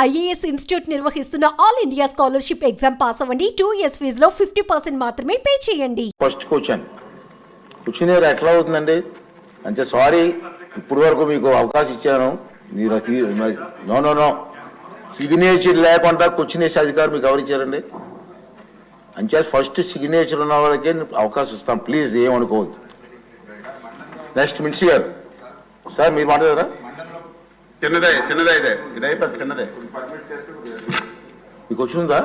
IAS institute నిర్వహిస్తున్న all India scholarship exam pass అవ్వండి. 2 years ఫీజులో 50% మాత్రమే పే చేయండి. ఫస్ట్ క్వశ్చన్ ఎట్లా అవుతుందండి అంటే సారీ ఇప్పుడు వరకు మీకు అవకాశం ఇచ్చాను మీరు నో సిగ్నేచర్ లేకుండా క్వశ్చన్ వేసే అధికారం మీకు ఎవరు ఇచ్చారండి? అంటే ఫస్ట్ సిగ్నేచర్ ఉన్న వాళ్ళకే అవకాశం ఇస్తాం, ప్లీజ్ ఏమనుకోవద్దు. నెక్స్ట్ మినిస్టర్ గారు సార్ మీరు మాట్లాడారా? చిన్నదే ఇదే చిన్నదే మీకు వచ్చిందా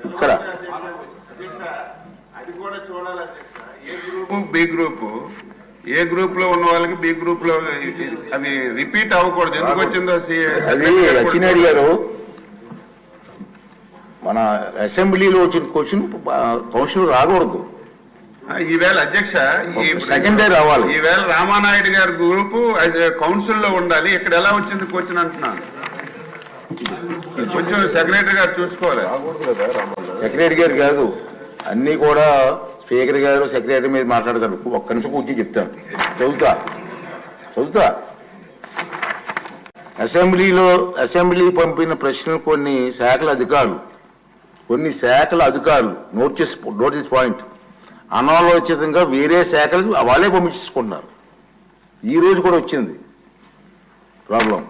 ఇక్కడ ఏ గ్రూప్ లో ఉన్న వాళ్ళకి బి గ్రూప్ లో అవి రిపీట్ అవ్వకూడదు. ఎందుకు వచ్చిందో అది అచ్చినాయుడు గారు మన అసెంబ్లీలో వచ్చిన క్వశ్చన్ కౌన్సిల్ రాకూడదు. ఈవేళ అధ్యక్ష సెకండ్ డే రావాలి. ఈవేళ రామానాయుడు గారి గ్రూపు కౌన్సిల్ లో ఉండాలి. ఇక్కడ ఎలా వచ్చింది క్వశ్చన్ అంటున్నాను. కొంచెం సెక్రటరీ గారు చూసుకోవాలి. సెక్రటరీ గారు కాదు, అన్ని కూడా స్పీకర్ గారు సెక్రటరీ మీద మాట్లాడతారు. ఒక్క నిమిషం కూర్చొని చెప్తాను, చదువుతా. అసెంబ్లీ పంపిన ప్రశ్నలు కొన్ని శాఖల అధికారులు నోటీస్ పాయింట్ అనాలోచితంగా వేరే శాఖలు వాళ్ళే పంపించుకుంటున్నారు. ఈ రోజు కూడా వచ్చింది ప్రాబ్లం.